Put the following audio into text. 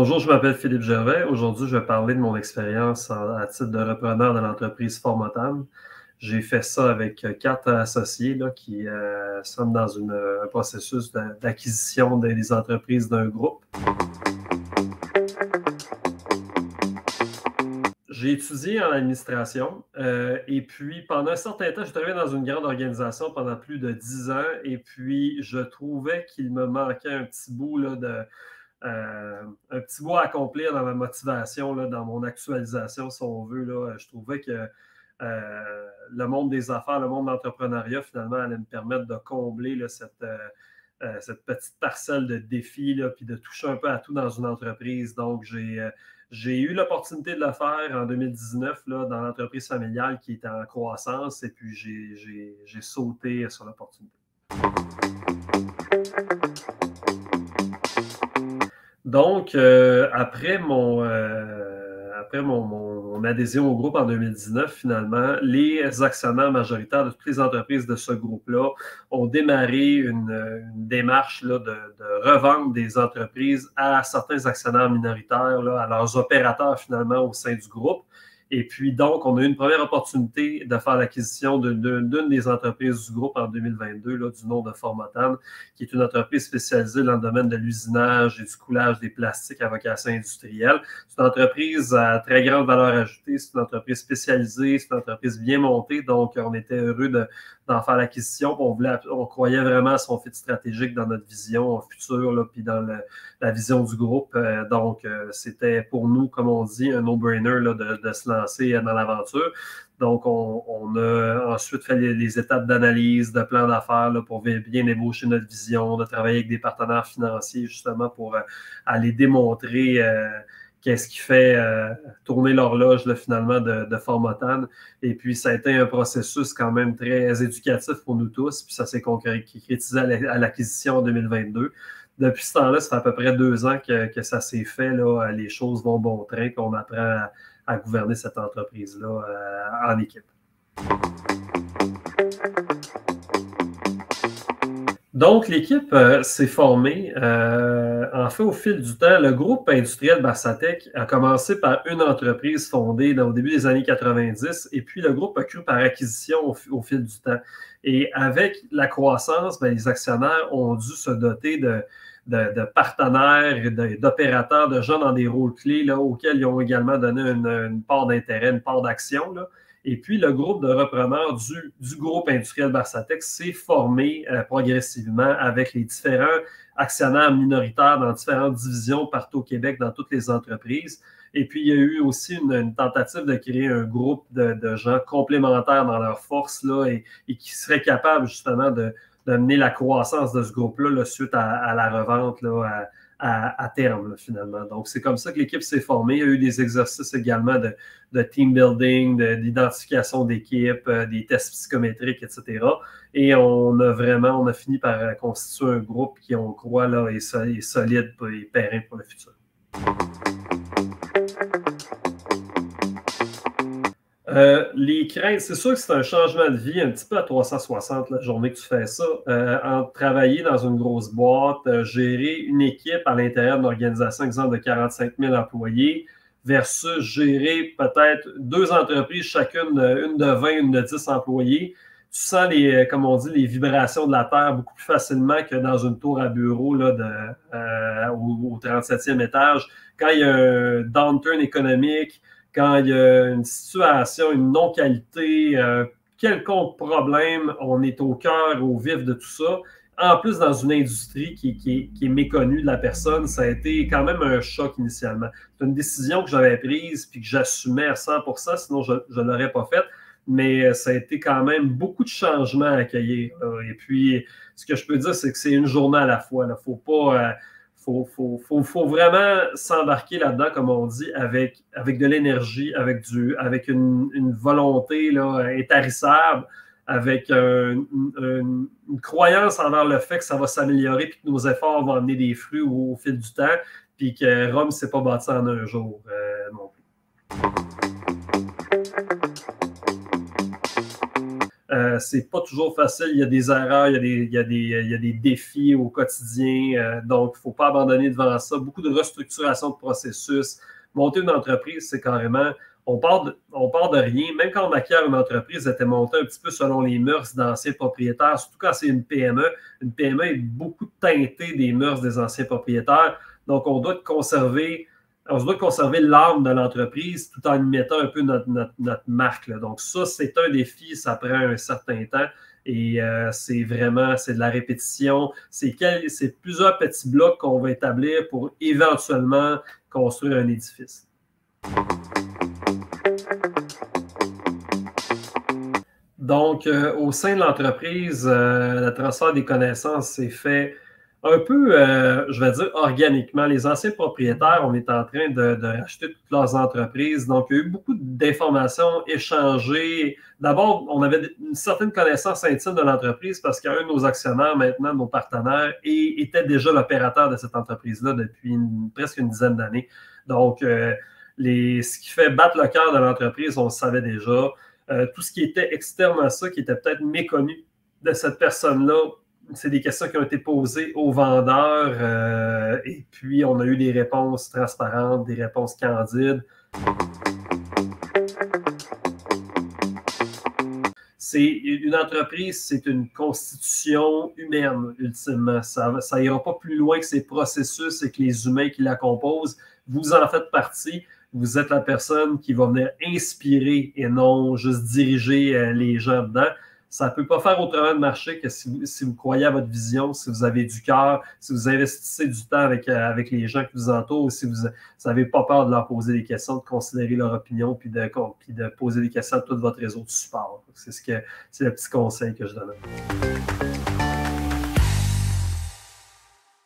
Bonjour, je m'appelle Philippe Gervais. Aujourd'hui, je vais parler de mon expérience à titre de repreneur de l'entreprise Formotan. J'ai fait ça avec 4 associés là, qui sommes dans un processus d'acquisition des entreprises d'un groupe. J'ai étudié en administration et puis pendant un certain temps, je travaillé dans une grande organisation pendant plus de 10 ans et puis je trouvais qu'il me manquait un petit bout là, un petit bout à accomplir dans ma motivation, là, dans mon actualisation, si on veut. Là. Je trouvais que le monde des affaires, le monde de l'entrepreneuriat, finalement, allait me permettre de combler là, cette petite parcelle de défis, là, puis de toucher un peu à tout dans une entreprise. Donc, j'ai eu l'opportunité de le faire en 2019 là, dans l'entreprise familiale qui était en croissance et puis j'ai sauté sur l'opportunité. Donc, après mon adhésion au groupe en 2019, finalement, les actionnaires majoritaires de toutes les entreprises de ce groupe-là ont démarré une démarche là, de revendre des entreprises à certains actionnaires minoritaires, là, à leurs opérateurs finalement au sein du groupe. Et puis, donc, on a eu une première opportunité de faire l'acquisition d'une des entreprises du groupe en 2022, là, du nom de Formotan, qui est une entreprise spécialisée dans le domaine de l'usinage et du coulage des plastiques à vocation industrielle. C'est une entreprise à très grande valeur ajoutée, c'est une entreprise spécialisée, c'est une entreprise bien montée, donc on était heureux d'en faire l'acquisition. On croyait vraiment à son fit stratégique dans notre vision future, là, puis dans la vision du groupe. Donc, c'était pour nous, comme on dit, un no-brainer là, de se lancer dans l'aventure. Donc, on a ensuite fait les étapes d'analyse, de plan d'affaires là, pour bien ébaucher notre vision, de travailler avec des partenaires financiers justement pour aller démontrer qu'est-ce qui fait tourner l'horloge là, finalement de Formotan. Et puis, ça a été un processus quand même très éducatif pour nous tous. Puis, ça s'est concrétisé à l'acquisition en 2022. Depuis ce temps-là, ça fait à peu près 2 ans que ça s'est fait. Là, les choses vont bon train, qu'on apprend à gouverner cette entreprise-là en équipe. Donc, l'équipe s'est formée. En fait, au fil du temps, le groupe industriel Barsatec a commencé par une entreprise fondée au début des années 90 et puis le groupe a cru par acquisition au fil du temps. Et avec la croissance, les actionnaires ont dû se doter de partenaires, d'opérateurs, de gens dans des rôles clés là, auxquels ils ont également donné une part d'intérêt, une part d'action. Là. Et puis, le groupe de repreneurs du groupe industriel Barsatec s'est formé progressivement avec les différents actionnaires minoritaires dans différentes divisions partout au Québec, dans toutes les entreprises. Et puis, il y a eu aussi une tentative de créer un groupe de gens complémentaires dans leurs forces là, et qui seraient capables justement de mener la croissance de ce groupe-là là, suite à la revente là, à terme, là, finalement. Donc, c'est comme ça que l'équipe s'est formée. Il y a eu des exercices également de team building, d'identification d'équipe, des tests psychométriques, etc. Et on a fini par constituer un groupe qui, on croit, là, est solide et périn pour le futur. Les craintes, c'est sûr que c'est un changement de vie un petit peu à 360 la journée que tu fais ça. Entre travailler dans une grosse boîte, gérer une équipe à l'intérieur d'une organisation, exemple de 45 000 employés, versus gérer peut-être 2 entreprises, chacune, une de 20, une de 10 employés. Tu sens, comme on dit, les vibrations de la Terre beaucoup plus facilement que dans une tour à bureau là, au 37e étage. Quand il y a un downturn économique, quand il y a une situation, une non-qualité, quelconque problème, on est au cœur, au vif de tout ça. En plus, dans une industrie qui est méconnue de la personne, ça a été quand même un choc initialement. C'est une décision que j'avais prise puis que j'assumais à 100%, sinon je ne l'aurais pas faite. Mais ça a été quand même beaucoup de changements à accueillir. Là. Et puis, ce que je peux dire, c'est que c'est une journée à la fois. Il ne faut pas... faut vraiment s'embarquer là-dedans, comme on dit, avec de l'énergie, avec une volonté là, intarissable, avec une croyance envers le fait que ça va s'améliorer puis que nos efforts vont amener des fruits au fil du temps puis que Rome ne s'est pas bâti en un jour non plus. C'est pas toujours facile. Il y a des erreurs, il y a des défis au quotidien. Donc, il ne faut pas abandonner devant ça. Beaucoup de restructuration de processus. Monter une entreprise, c'est carrément... On part de rien. Même quand on acquiert une entreprise, elle était montée un petit peu selon les mœurs d'anciens propriétaires, surtout quand c'est une PME. Une PME est beaucoup teintée des mœurs des anciens propriétaires. Donc, on doit conserver l'âme de l'entreprise tout en y mettant un peu notre marque. Là. Donc, ça, c'est un défi, ça prend un certain temps. Et c'est de la répétition. C'est plusieurs petits blocs qu'on va établir pour éventuellement construire un édifice. Donc, au sein de l'entreprise, le transfert des connaissances s'est fait un peu, je vais dire, organiquement. Les anciens propriétaires, on est en train de racheter toutes leurs entreprises. Donc, il y a eu beaucoup d'informations échangées. D'abord, on avait une certaine connaissance intime de l'entreprise parce qu'un de nos actionnaires, maintenant, nos partenaires, était déjà l'opérateur de cette entreprise-là depuis presque une dizaine d'années. Donc, ce qui fait battre le cœur de l'entreprise, on le savait déjà. Tout ce qui était externe à ça, qui était peut-être méconnu de cette personne-là, c'est des questions qui ont été posées aux vendeurs et puis on a eu des réponses transparentes, des réponses candides. Une entreprise, c'est une constitution humaine, ultimement. Ça ira pas plus loin que ses processus et que les humains qui la composent. Vous en faites partie. Vous êtes la personne qui va venir inspirer et non juste diriger les gens dedans. Ça ne peut pas faire autrement de marcher que si vous croyez à votre vision, si vous avez du cœur, si vous investissez du temps avec les gens qui vous entourent, si vous n'avez pas peur de leur poser des questions, de considérer leur opinion, puis de poser des questions à tout votre réseau de support. C'est le petit conseil que je donne.